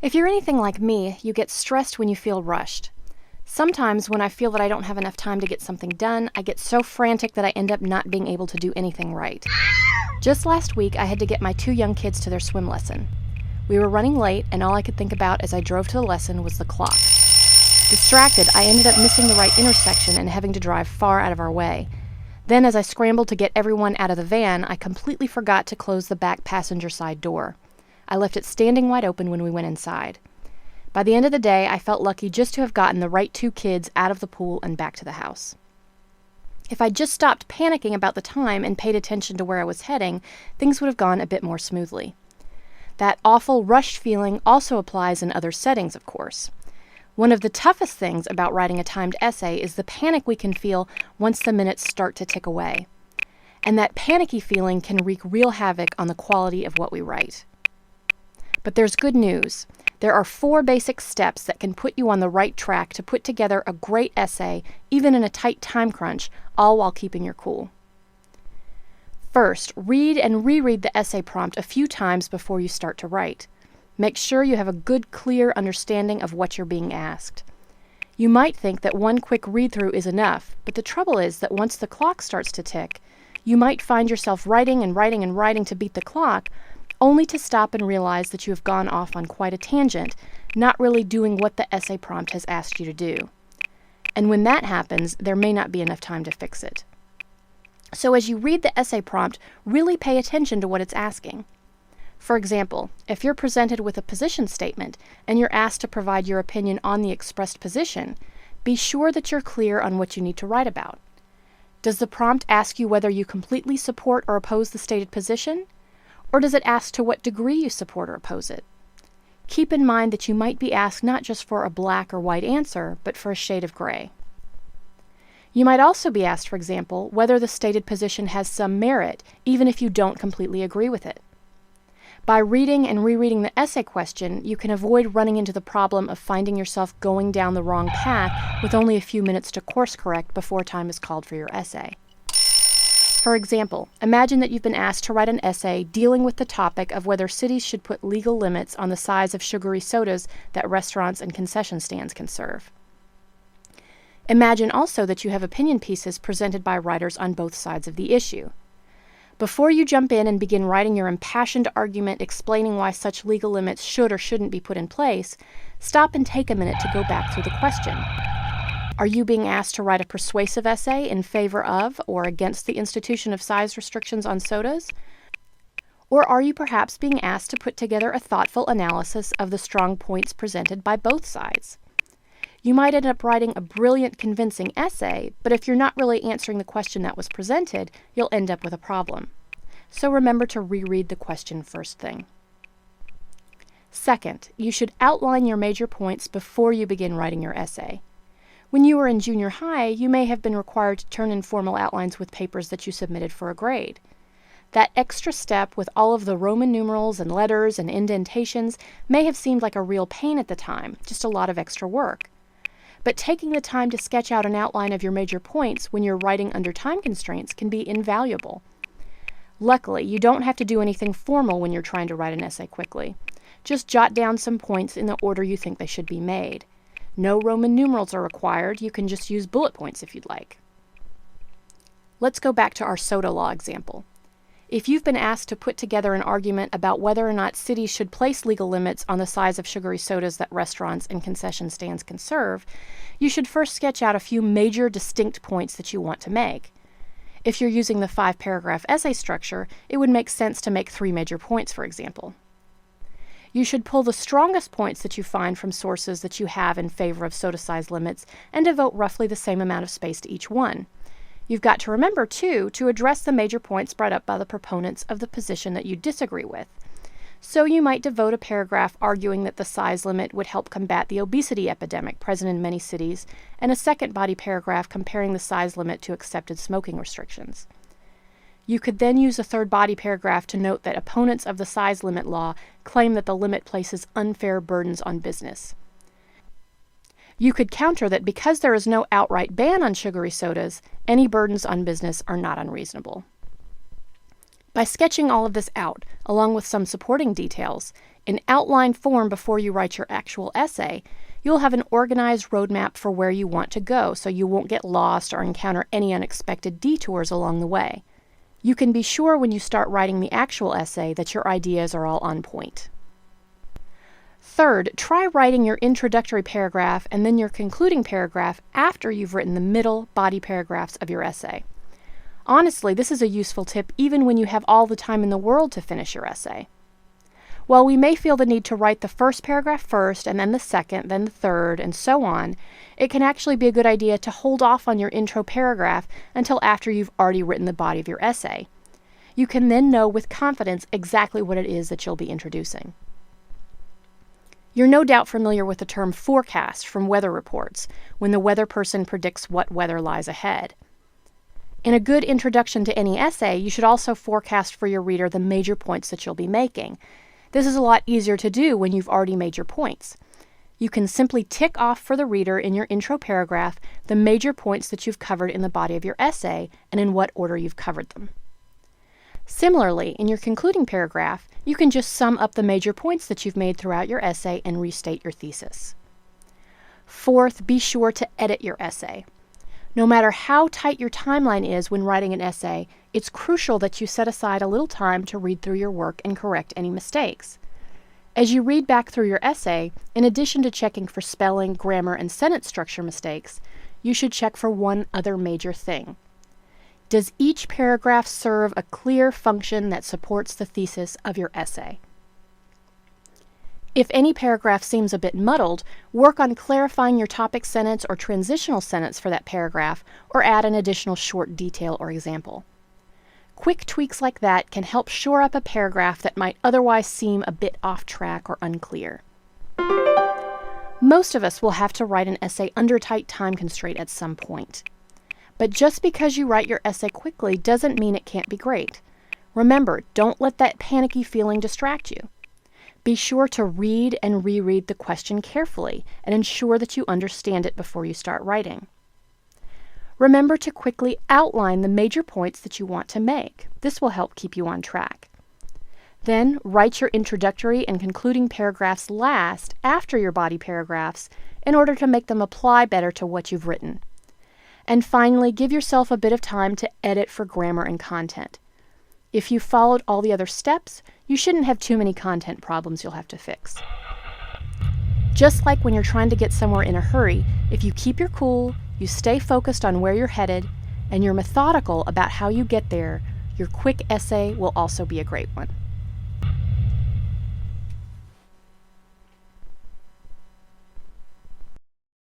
If you're anything like me, you get stressed when you feel rushed. Sometimes when I feel that I don't have enough time to get something done, I get so frantic that I end up not being able to do anything right. Just last week, I had to get my 2 young kids to their swim lesson. We were running late, and all I could think about as I drove to the lesson was the clock. Distracted, I ended up missing the right intersection and having to drive far out of our way. Then, as I scrambled to get everyone out of the van, I completely forgot to close the back passenger side door. I left it standing wide open when we went inside. By the end of the day, I felt lucky just to have gotten the right 2 kids out of the pool and back to the house. If I'd just stopped panicking about the time and paid attention to where I was heading, things would have gone a bit more smoothly. That awful rushed feeling also applies in other settings, of course. One of the toughest things about writing a timed essay is the panic we can feel once the minutes start to tick away. And that panicky feeling can wreak real havoc on the quality of what we write. But there's good news. There are 4 basic steps that can put you on the right track to put together a great essay, even in a tight time crunch, all while keeping your cool. First, read and reread the essay prompt a few times before you start to write. Make sure you have a good, clear understanding of what you're being asked. You might think that one quick read-through is enough, but the trouble is that once the clock starts to tick, you might find yourself writing and writing and writing to beat the clock, only to stop and realize that you have gone off on quite a tangent, not really doing what the essay prompt has asked you to do. And when that happens, there may not be enough time to fix it. So as you read the essay prompt, really pay attention to what it's asking. For example, if you're presented with a position statement and you're asked to provide your opinion on the expressed position, be sure that you're clear on what you need to write about. Does the prompt ask you whether you completely support or oppose the stated position? Or does it ask to what degree you support or oppose it? Keep in mind that you might be asked not just for a black or white answer, but for a shade of gray. You might also be asked, for example, whether the stated position has some merit, even if you don't completely agree with it. By reading and rereading the essay question, you can avoid running into the problem of finding yourself going down the wrong path with only a few minutes to course correct before time is called for your essay. For example, imagine that you've been asked to write an essay dealing with the topic of whether cities should put legal limits on the size of sugary sodas that restaurants and concession stands can serve. Imagine also that you have opinion pieces presented by writers on both sides of the issue. Before you jump in and begin writing your impassioned argument explaining why such legal limits should or shouldn't be put in place, stop and take a minute to go back through the question. Are you being asked to write a persuasive essay in favor of or against the institution of size restrictions on sodas? Or are you perhaps being asked to put together a thoughtful analysis of the strong points presented by both sides? You might end up writing a brilliant, convincing essay, but if you're not really answering the question that was presented, you'll end up with a problem. So remember to reread the question first thing. Second, you should outline your major points before you begin writing your essay. When you were in junior high, you may have been required to turn in formal outlines with papers that you submitted for a grade. That extra step with all of the Roman numerals and letters and indentations may have seemed like a real pain at the time, just a lot of extra work. But taking the time to sketch out an outline of your major points when you're writing under time constraints can be invaluable. Luckily, you don't have to do anything formal when you're trying to write an essay quickly. Just jot down some points in the order you think they should be made. No Roman numerals are required. You can just use bullet points if you'd like. Let's go back to our soda law example. If you've been asked to put together an argument about whether or not cities should place legal limits on the size of sugary sodas that restaurants and concession stands can serve, you should first sketch out a few major distinct points that you want to make. If you're using the 5-paragraph essay structure, it would make sense to make 3 major points, for example. You should pull the strongest points that you find from sources that you have in favor of soda size limits and devote roughly the same amount of space to each one. You've got to remember, too, to address the major points brought up by the proponents of the position that you disagree with. So you might devote a paragraph arguing that the size limit would help combat the obesity epidemic present in many cities, and a second body paragraph comparing the size limit to accepted smoking restrictions. You could then use a third body paragraph to note that opponents of the size limit law claim that the limit places unfair burdens on business. You could counter that because there is no outright ban on sugary sodas, any burdens on business are not unreasonable. By sketching all of this out, along with some supporting details, in outline form before you write your actual essay, you'll have an organized roadmap for where you want to go so you won't get lost or encounter any unexpected detours along the way. You can be sure when you start writing the actual essay that your ideas are all on point. Third, try writing your introductory paragraph and then your concluding paragraph after you've written the middle body paragraphs of your essay. Honestly, this is a useful tip even when you have all the time in the world to finish your essay. While we may feel the need to write the first paragraph first, and then the second, then the third, and so on, it can actually be a good idea to hold off on your intro paragraph until after you've already written the body of your essay. You can then know with confidence exactly what it is that you'll be introducing. You're no doubt familiar with the term forecast from weather reports, when the weather person predicts what weather lies ahead. In a good introduction to any essay, you should also forecast for your reader the major points that you'll be making. This is a lot easier to do when you've already made your points. You can simply tick off for the reader in your intro paragraph the major points that you've covered in the body of your essay and in what order you've covered them. Similarly, in your concluding paragraph, you can just sum up the major points that you've made throughout your essay and restate your thesis. Fourth, be sure to edit your essay. No matter how tight your timeline is when writing an essay, it's crucial that you set aside a little time to read through your work and correct any mistakes. As you read back through your essay, in addition to checking for spelling, grammar, and sentence structure mistakes, you should check for one other major thing. Does each paragraph serve a clear function that supports the thesis of your essay? If any paragraph seems a bit muddled, work on clarifying your topic sentence or transitional sentence for that paragraph, or add an additional short detail or example. Quick tweaks like that can help shore up a paragraph that might otherwise seem a bit off track or unclear. Most of us will have to write an essay under tight time constraint at some point. But just because you write your essay quickly doesn't mean it can't be great. Remember, don't let that panicky feeling distract you. Be sure to read and reread the question carefully and ensure that you understand it before you start writing. Remember to quickly outline the major points that you want to make. This will help keep you on track. Then write your introductory and concluding paragraphs last after your body paragraphs in order to make them apply better to what you've written. And finally, give yourself a bit of time to edit for grammar and content. If you followed all the other steps, you shouldn't have too many content problems you'll have to fix. Just like when you're trying to get somewhere in a hurry, if you keep your cool, you stay focused on where you're headed, and you're methodical about how you get there, your quick essay will also be a great one.